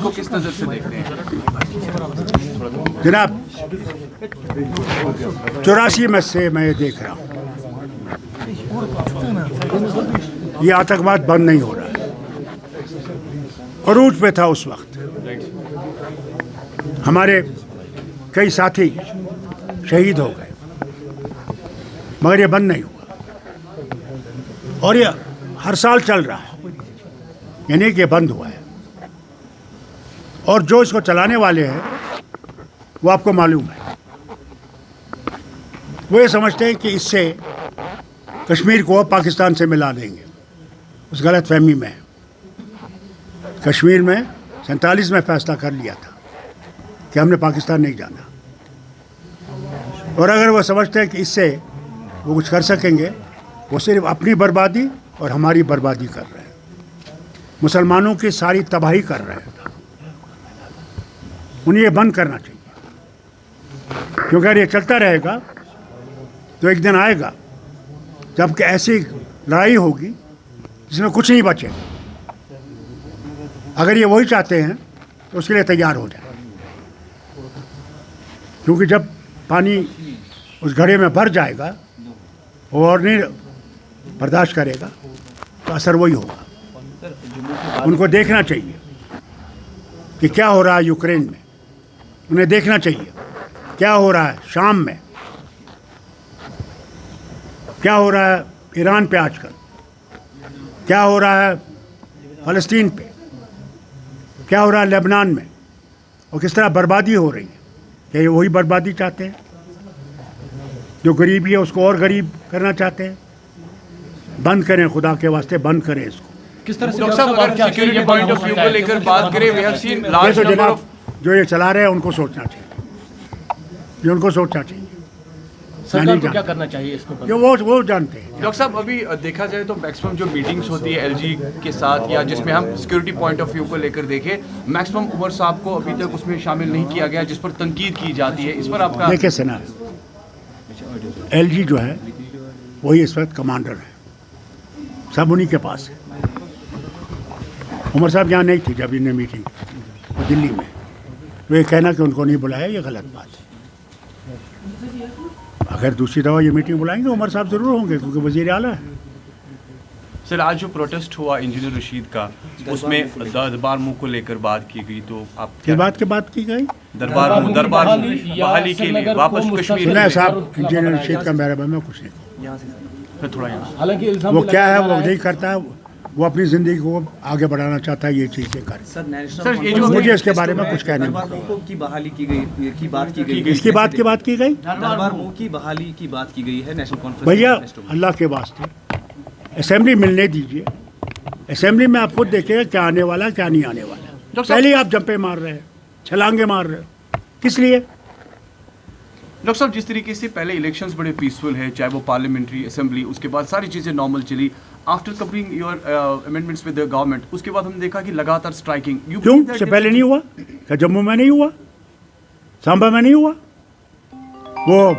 इसको किस नज़र से देखते हैं? जनाब 84 में से मैं ये देख रहा हूँ, ये आतंकवाद बंद नहीं हो रहा है। अरूज पे था उस वक्त, हमारे कई साथी शहीद हो गए, मगर ये बंद नहीं हुआ और ये हर साल चल रहा है, यानी कि ये बंद हुआ है। और जो इसको चलाने वाले हैं वो आपको मालूम है, वो ये समझते हैं कि इससे कश्मीर को पाकिस्तान से मिला देंगे। उस गलत फहमी में है। कश्मीर में 47 में फैसला कर लिया था कि हमने पाकिस्तान नहीं जाना, और अगर वो समझते हैं कि इससे वो कुछ कर सकेंगे, वो सिर्फ अपनी बर्बादी और हमारी बर्बादी कर रहे हैं, मुसलमानों की सारी तबाही कर रहे हैं। उन्हें ये बंद करना चाहिए, क्योंकि अगर ये चलता रहेगा तो एक दिन आएगा जबकि ऐसी लड़ाई होगी जिसमें कुछ नहीं बचेगा। अगर ये वही चाहते हैं तो उसके लिए तैयार हो जाए, क्योंकि जब पानी उस घड़े में भर जाएगा वो और नहीं बर्दाश्त करेगा तो असर वही होगा। उनको देखना चाहिए कि क्या हो रहा है यूक्रेन में, उन्हें देखना चाहिए क्या हो रहा है शाम में, क्या हो रहा है ईरान पे आजकल, क्या हो रहा है फ़लस्तीन पे, क्या हो रहा है लेबनान में, और किस तरह बर्बादी हो रही है। क्या ये वही बर्बादी चाहते हैं? जो गरीबी है उसको और गरीब करना चाहते हैं। बंद करें, खुदा के वास्ते बंद करें इसको। किस तरह से डॉक्टर साहब, अगर सिक्योरिटी पॉइंट ऑफ व्यू को लेकर बात करें, we have seen large number of, जो ये चला रहे हैं उनको सोचना चाहिए, ये उनको सोचना चाहिए। सरकार को क्या करना चाहिए इसको? जो वो जानते हैं। डॉक्टर साहब अभी देखा जाए तो मैक्सिमम जो मीटिंग्स होती है एलजी के साथ, या जिसमें हम सिक्योरिटी पॉइंट ऑफ व्यू को लेकर देखें, मैक्सिमम उमर साहब को अभी तक उसमें शामिल नहीं किया गया, जिस पर तनकीद की जाती है। इस पर आपका देखिए सेना, एलजी जो है वही इस वक्त कमांडर है, सब उन्हीं के पास है। उमर साहब यहाँ नहीं थे जब इन्हें मीटिंग वो दिल्ली में, तो ये कहना कि उनको नहीं बुलाया ये गलत बात है। अगर दूसरी दफ़ा ये मीटिंग बुलाएंगे उमर साहब ज़रूर होंगे, क्योंकि वज़ीर आला है। सर, आज जो प्रोटेस्ट हुआ इंजीनियर रशीद का, उसमें दरबार मुँह को लेकर बात की गई, तो आप किस बात की बात की गई? दरबार मुँह बहाली के लिए वापस कश्मीर सुना है साहब, इंजीनियर रशीद का मेरे बारे में कुछ नहीं, थोड़ा यहाँ हालांकि वो क्या है वो नहीं करता है, वो अपनी ज़िंदगी को आगे बढ़ाना चाहता है, ये चीज़ें कर। सर, ये जो मुझे इसके बारे में कुछ कहने की बहाली की गई, की बात की गई, इसकी बात की बात की गई, दरबार मुँह की बहाली की बात की गई है नेशनल कॉन्फ्रेंस। भैया अल्लाह के वास्ते असेंबली मिलने दीजिए। असेंबली में आप खुद देखिएगा क्या आने वाला क्या नहीं आने वाला। पहले ही आप जंपे मार रहे हैं, छलांगे मार रहे हो, किस लिए? डॉक्टर साहब, जिस तरीके से पहले इलेक्शंस बड़े पीसफुल है, चाहे वो पार्लियामेंट्री असेंबली, उसके बाद सारी चीज़ें नॉर्मल चली, after covering your amendments with the government, उसके बाद हमने देखा कि लगातार स्ट्राइकिंग। क्यों इससे पहले नहीं हुआ? क्या जम्मू में नहीं हुआ, सांबा में नहीं हुआ, वो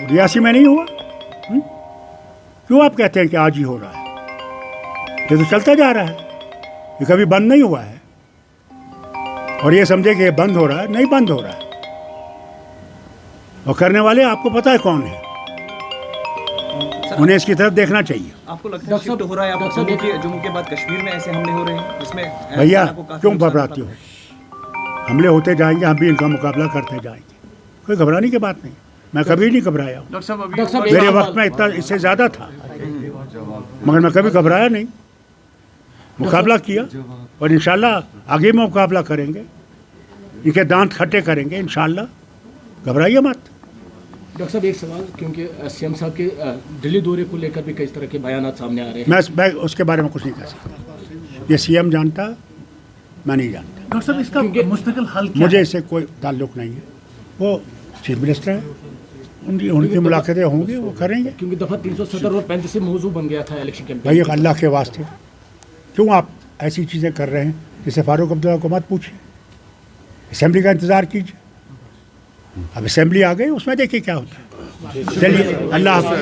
रियासी में नहीं हुआ? क्यों आप कहते हैं कि आज ही हो रहा है? ये तो चलता जा रहा है, ये कभी बंद नहीं हुआ है। और ये समझे कि ये बंद हो रहा है, नहीं बंद हो रहा है। और करने वाले आपको पता है कौन है, उन्हें इसकी तरफ देखना चाहिए। आपको लगता है शिफ्ट हो रहा है? आप जम्मू के बाद कश्मीर में ऐसे हमले हो रहे हैं, इसमें भैया क्यों घबराती हो? हमले होते जाएंगे, हम भी इनका मुकाबला करते जाएंगे, कोई घबराने की बात नहीं। मैं कभी नहीं घबराया हूँ। डॉक्टर साहब, मेरे वक्त में इतना इससे ज़्यादा था, मगर मैं कभी घबराया नहीं, मुकाबला किया, और इंशाल्लाह आगे में मुकाबला करेंगे, इनके दांत खट्टे करेंगे इंशाल्लाह, घबराइए मत। डॉक्टर साहब एक सवाल, क्योंकि सीएम साहब के दिल्ली दौरे को लेकर भी कई तरह के बयान सामने आ रहे हैं। मैं उसके बारे में कुछ नहीं कह सकता, ये सीएम जानता, मैं नहीं जानता। डॉक्टर साहब इसका मुस्तकिल हल क्या मुझे इससे कोई ताल्लुक़ नहीं है, वो चीफ मिनिस्टर है, उनकी मुलाकातें होंगी, वो करेंगे। क्योंकि दफ़ा 370 और 35 से मौजू बन गया था इलेक्शन कैंपेन। भाई अल्लाह के वास्ते क्यों आप ऐसी चीज़ें कर रहे हैं जिसे फारूक अब्दुल्ला को मत पूछिए, असेंबली का इंतज़ार कीजिए। अब असेंबली आ गई, उसमें देखिए क्या होता है। चलिए, अल्लाह हाफ़िज़।